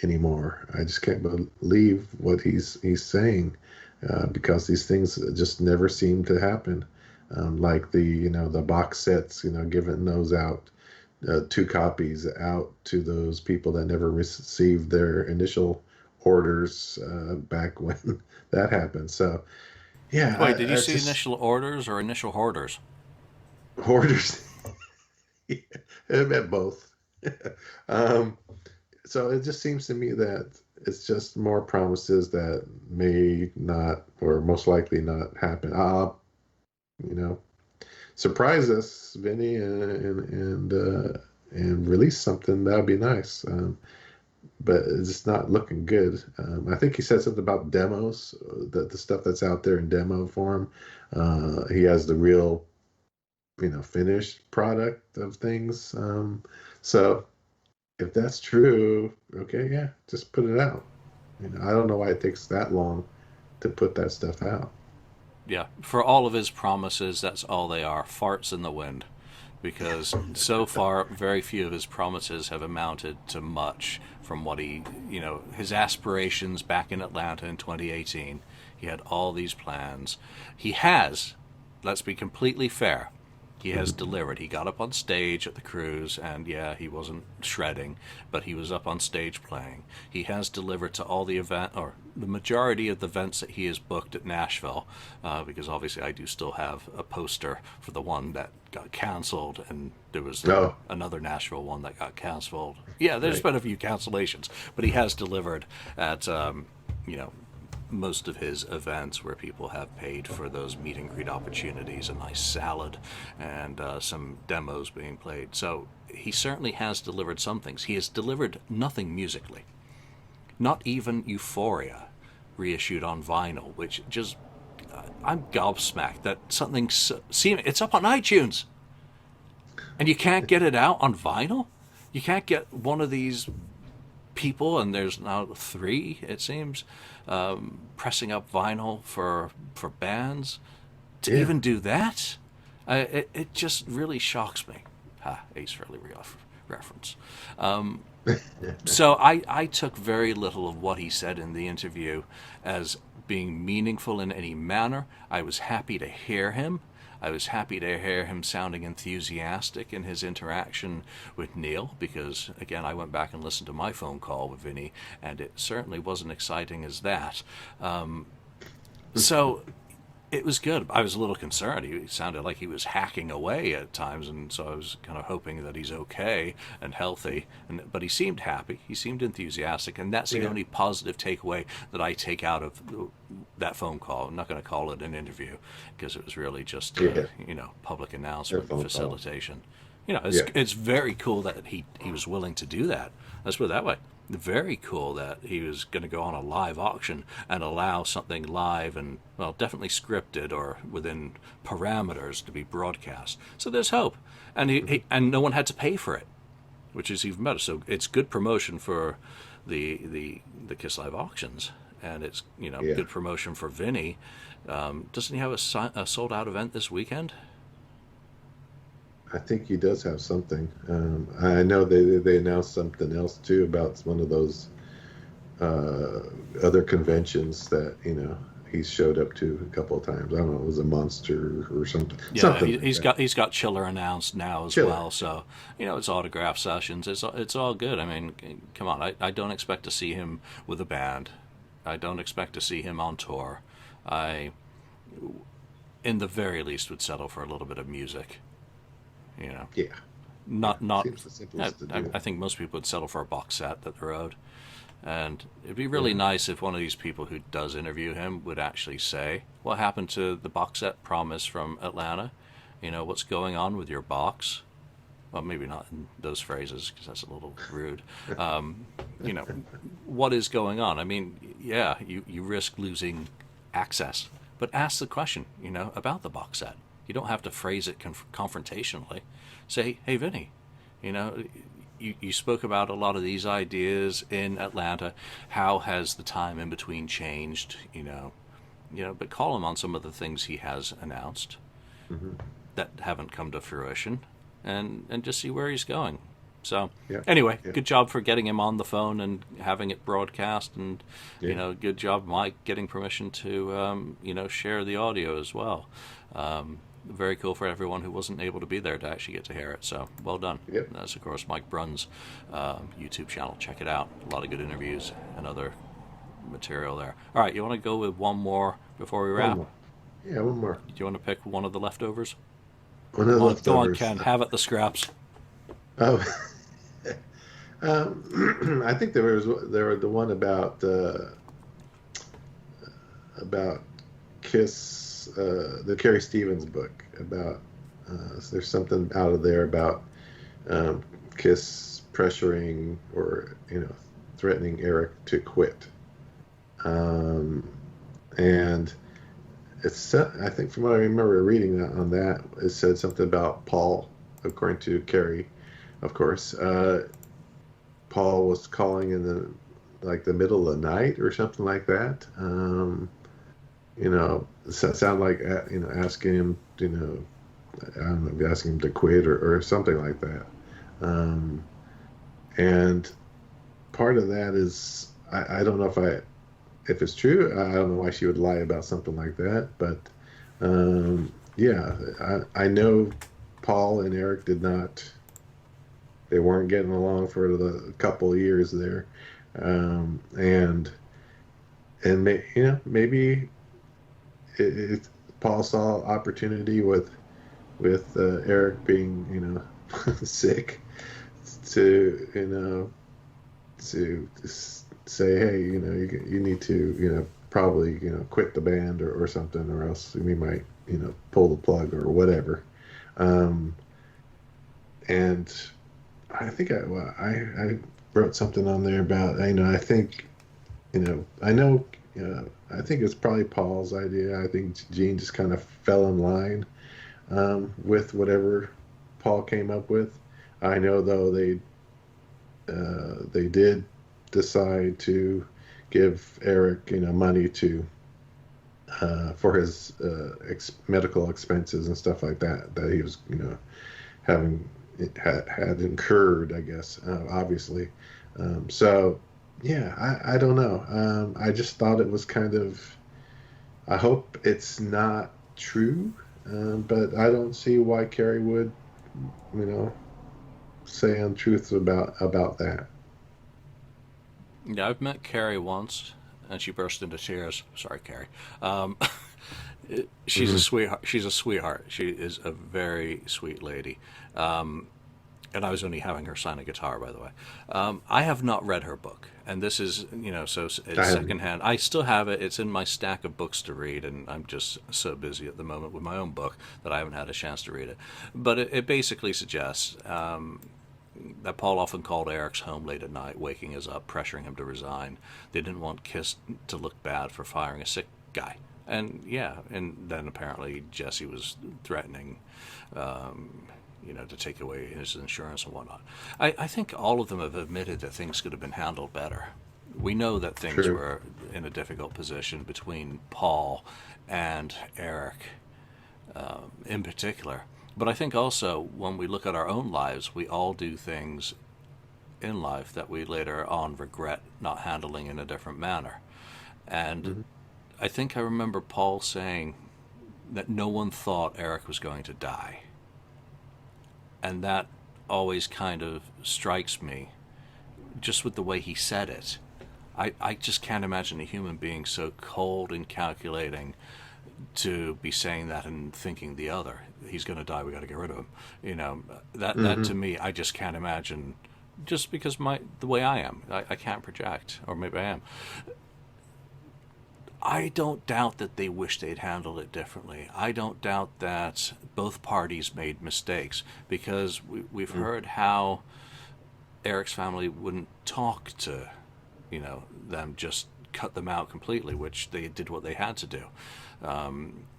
anymore. I just can't believe what he's saying, because these things just never seem to happen. Like the box sets, giving those out, 2 copies out to those people that never received their initial orders, back when that happened. So Wait, did you I see just initial orders or initial hoarders? orders. Yeah, it meant both. um, so it just seems to me that it's just more promises that may not, or most likely not happen. You know, surprise us, Vinny, and release something. That'd be nice. But it's not looking good. I think he said something about demos, the stuff that's out there in demo form. He has the real, finished product of things. So if that's true, okay, yeah, just put it out. I don't know why it takes that long to put that stuff out. Yeah, for all of his promises, that's all they are, farts in the wind. Because so far, very few of his promises have amounted to much from what his aspirations back in Atlanta in 2018. He had all these plans. He has, let's be completely fair, he has delivered. He got up on stage at the cruise, and yeah, he wasn't shredding, but he was up on stage playing. He has delivered to all the event, or the majority of the events that he has booked at Nashville, because obviously I do still have a poster for the one that got canceled, and there was another Nashville one that got canceled. Yeah, there's been a few cancellations, but he has delivered at, most of his events where people have paid for those meet and greet opportunities, a nice salad, and some demos being played. So he certainly has delivered some things. He has delivered nothing musically. Not even Euphoria reissued on vinyl, which just, I'm gobsmacked that something, it's up on iTunes, and you can't get it out on vinyl? You can't get one of these people, and there's now 3, it seems, pressing up vinyl for bands to even do that. It just really shocks me. Ace Frehley reference. So I took very little of what he said in the interview as being meaningful in any manner. I was happy to hear him. I was happy to hear him sounding enthusiastic in his interaction with Neil, because, again, I went back and listened to my phone call with Vinny, and it certainly wasn't exciting as that. So it was good. I was a little concerned. He sounded like he was hacking away at times, and so I was kind of hoping that he's okay and healthy. But he seemed happy. He seemed enthusiastic, and that's the only positive takeaway that I take out of that phone call. I'm not going to call it an interview, because it was really just public announcement, facilitation. It's very cool that he was willing to do that. Let's put it that way. Very cool that he was going to go on a live auction and allow something live and, well, definitely scripted or within parameters to be broadcast. So there's hope. And and no one had to pay for it, which is even better. So it's good promotion for the Kiss Live auctions, and it's good promotion for Vinny. Doesn't he have a sold out event this weekend? I think he does have something. I know they announced something else too about one of those other conventions that he showed up to a couple of times. I don't know, it was a Monster or something. Yeah, something he's got Chiller announced now as well. So it's autograph sessions. It's all good. I mean, come on. I don't expect to see him with a band. I don't expect to see him on tour. I, in the very least, would settle for a little bit of music. Yeah. Not. Seems the simplest to do. I think most people would settle for a box set that they're owed, and it'd be really nice if one of these people who does interview him would actually say, "What happened to the box set promise from Atlanta? What's going on with your box?" Well, maybe not in those phrases, because that's a little rude. What is going on? I mean, yeah, you risk losing access, but ask the question, about the box set. You don't have to phrase it confrontationally. Say, hey, Vinny, you spoke about a lot of these ideas in Atlanta. How has the time in between changed? But call him on some of the things he has announced that haven't come to fruition, and just see where he's going. So anyway, good job for getting him on the phone and having it broadcast, and good job, Mike, getting permission to share the audio as well. Very cool for everyone who wasn't able to be there to actually get to hear it. So well done. Yep. That's of course Mike Brunn's YouTube channel. Check it out. A lot of good interviews and other material there. All right, you want to go with one more before we wrap? One more. Do you want to pick one of the leftovers? One of the leftovers. Go on, Ken. Have it, the scraps. Oh, I think there were the one about Kiss, the Carrie Stevens book about. There's something out of there about um, Kiss pressuring or threatening Eric to quit, um, and I think from what I remember reading on that, it said something about Paul, according to Carrie, of course. Paul was calling in the middle of the night or something like that. Sound like asking him, I don't know, asking him to quit or something like that. Um, and part of that is I don't know if it's true. I don't know why she would lie about something like that, but yeah, I know Paul and Eric did not. They weren't getting along for the couple of years there, and maybe it, Paul saw opportunity with Eric being sick to to say, hey, you need to probably quit the band or something, or else we might pull the plug or whatever. Um, and I think I wrote something on there about I think I know I think it's probably Paul's idea. I think Gene just kind of fell in line with whatever Paul came up with. I know though they did decide to give Eric money to for his medical expenses and stuff like that he was having had incurred, I guess, obviously. So yeah, I don't know. I just thought it was kind of. I hope it's not true, but I don't see why Carrie would, you know, say untruths about that. Yeah, I've met Carrie once, and she burst into tears. Sorry, Carrie. Um, she's a Hmm. sweetheart. She's a sweetheart. She is a very sweet lady. And I was only having her sign a guitar, by the way. I have not read her book, and this is, so I it's haven't. secondhand. I still have it. It's in my stack of books to read, and I'm just so busy at the moment with my own book that I haven't had a chance to read it. But it basically suggests that Paul often called Eric's home late at night, waking us up, pressuring him to resign. They didn't want Kiss to look bad for firing a sick guy. And yeah, and then apparently Jesse was threatening to take away his insurance and whatnot. I think all of them have admitted that things could have been handled better. We know that things True. were in a difficult position between Paul and Eric in particular. But I think also when we look at our own lives, we all do things in life that we later on regret not handling in a different manner. And Hmm. I think I remember Paul saying that no one thought Eric was going to die. And that always kind of strikes me just with the way he said it. I just can't imagine a human being so cold and calculating to be saying that and thinking the other. He's going to die. We got to get rid of him. That to Hmm. me, I just can't imagine. Just because the way I am, I can't project, or maybe I am. I don't doubt that they wish they'd handled it differently. I don't doubt that both parties made mistakes because we've heard how Eric's family wouldn't talk to, them, just cut them out completely, which they did what they had to do.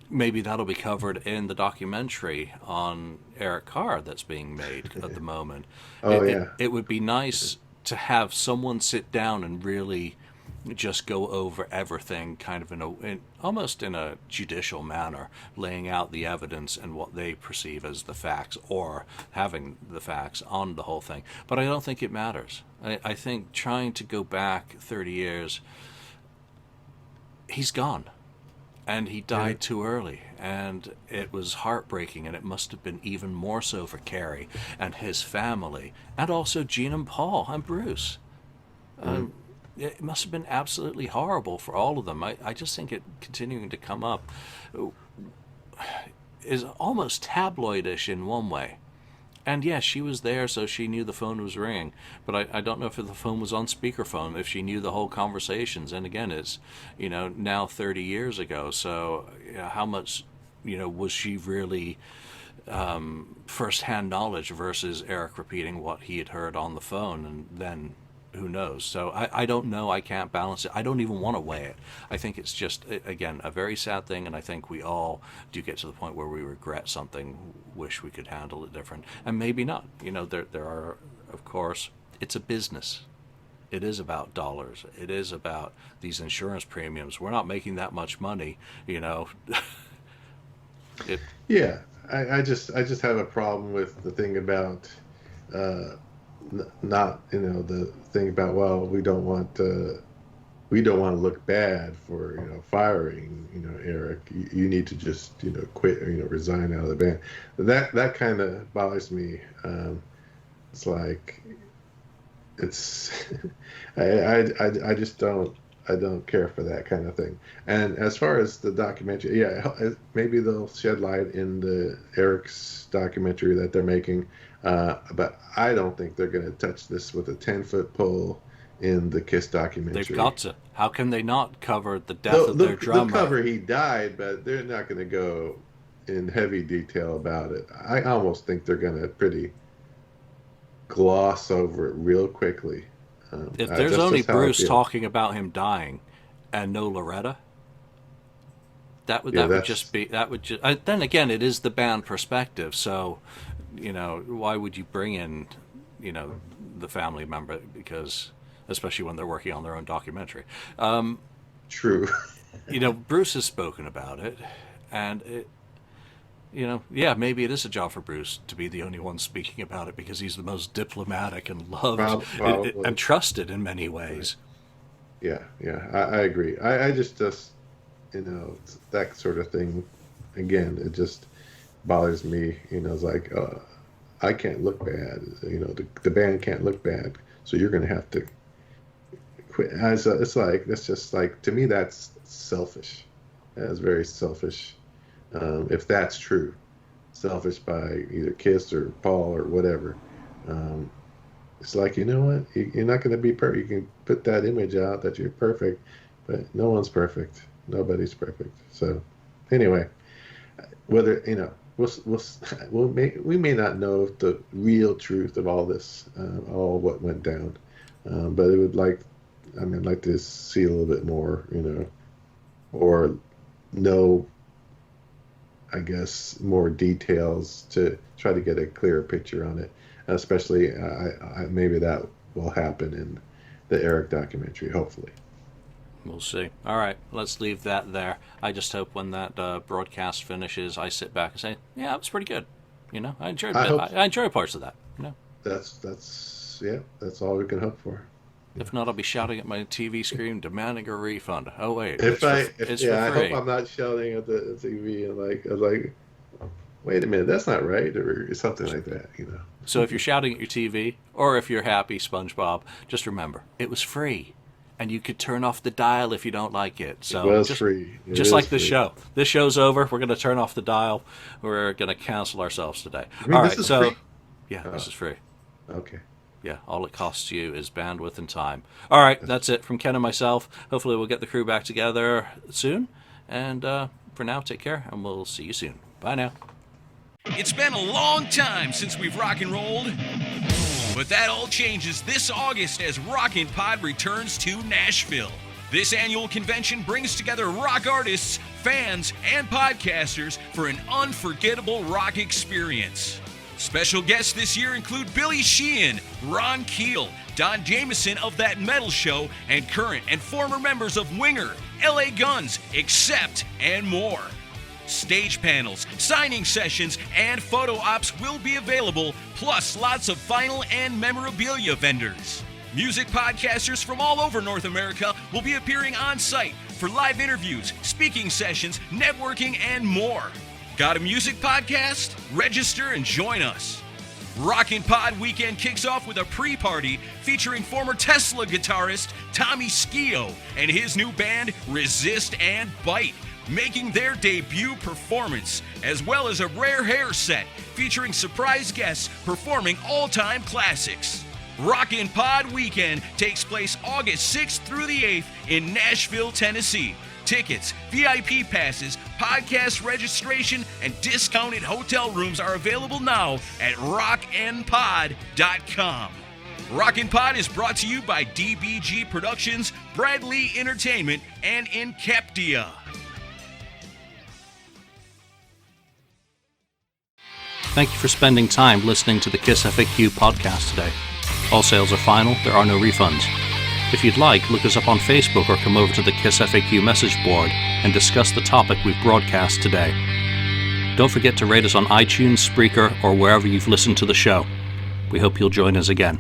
Maybe that'll be covered in the documentary on Eric Carr that's being made at the moment. Oh It, it, yeah. it would be nice to have someone sit down and really just go over everything kind of almost in a judicial manner, laying out the evidence and what they perceive as the facts or having the facts on the whole thing. But I don't think it matters. I think trying to go back 30 years, he's gone. And he Yeah. died too early, and it was heartbreaking, and it must have been even more so for Carrie and his family, and also Gene and Paul and Bruce. Hmm. It must have been absolutely horrible for all of them. I just think it continuing to come up is almost tabloidish in one way. And yes, she was there, so she knew the phone was ringing. But I don't know if the phone was on speakerphone, if she knew the whole conversations. And again, it's, now 30 years ago. So how much, was she really first-hand knowledge versus Eric repeating what he had heard on the phone, and then who knows? So I don't know. I can't balance it. I don't even want to weigh it. I think it's just, again, a very sad thing, and I think we all do get to the point where we regret something, wish we could handle it different, and maybe not. There are, of course, it's a business. It is about dollars. It is about these insurance premiums. We're not making that much money, Yeah, I just have a problem with the thing about not the thing about, well, we don't want to look bad for firing Eric. You need to just quit or resign out of the band. That kind of bothers me. It's like it's I just don't care for that kind of thing. And as far as the documentary, maybe they'll shed light in the Eric's documentary that they're making, but I don't think they're going to touch this with a 10-foot pole in the Kiss documentary. They've got to. How can they not cover the death of their drummer? They'll cover he died, but they're not going to go in heavy detail about it. I almost think they're going to pretty gloss over it real quickly. If there's only Bruce talking about him dying and no Loretta, that would just then again, it is the band perspective. So, why would you bring in, the family member? Because especially when they're working on their own documentary. True. Bruce has spoken about it, and it, maybe it is a job for Bruce to be the only one speaking about it because he's the most diplomatic and loved and trusted in many ways. Yeah, I agree. I just that sort of thing, again, it just bothers me. It's like, I can't look bad. The band can't look bad, so you're going to have to quit. It's like, that's just like, to me, that's selfish. That's very selfish. If that's true, selfish by either Kiss or Paul or whatever. It's like, you know what? You're not going to be perfect. You can put that image out that you're perfect, but no one's perfect. Nobody's perfect. So, anyway, whether we may not know the real truth of all this, all what went down, but it would I'd like to see a little bit more, or know, I guess, more details to try to get a clearer picture on it. Especially, maybe that will happen in the Eric documentary, hopefully. We'll see. All right, let's leave that there. I just hope when that broadcast finishes, I sit back and say, yeah, it was pretty good. I enjoy parts of that. That's all we can hope for. If not, I'll be shouting at my TV screen, demanding a refund. Oh wait, it's for free. I hope I'm not shouting at the TV and like, wait a minute, that's not right, or something like that. So if you're shouting at your TV, or if you're happy, SpongeBob, just remember it was free, and you could turn off the dial if you don't like it. So it was free. Just like this show. This show's over. We're going to turn off the dial. We're going to cancel ourselves today. All right. So free? Yeah, this is free. Okay. Yeah, all it costs you is bandwidth and time. All right, that's it from Ken and myself. Hopefully we'll get the crew back together soon. And for now, take care, and we'll see you soon. Bye now. It's been a long time since we've rock and rolled, but that all changes this August as Rockin' Pod returns to Nashville. This annual convention brings together rock artists, fans, and podcasters for an unforgettable rock experience. Special guests this year include Billy Sheehan, Ron Keel, Don Jameson of That Metal Show, and current and former members of Winger, LA Guns, Accept, and more. Stage panels, signing sessions, and photo ops will be available, plus lots of vinyl and memorabilia vendors. Music podcasters from all over North America will be appearing on site for live interviews, speaking sessions, networking, and more. Got a music podcast? Register and join us. Rockin' Pod Weekend kicks off with a pre-party featuring former Tesla guitarist Tommy Skio and his new band Resist and Bite, making their debut performance, as well as a rare hair set featuring surprise guests performing all-time classics. Rockin' Pod Weekend takes place August 6th through the 8th in Nashville, Tennessee. Tickets, VIP passes, podcast registration, and discounted hotel rooms are available now at rocknpod.com. Rockin' Pod is brought to you by DBG Productions, Bradley Entertainment, and Inceptia. Thank you for spending time listening to the KissFAQ podcast today. All sales are final, there are no refunds. If you'd like, look us up on Facebook or come over to the KissFAQ message board and discuss the topic we've broadcast today. Don't forget to rate us on iTunes, Spreaker, or wherever you've listened to the show. We hope you'll join us again.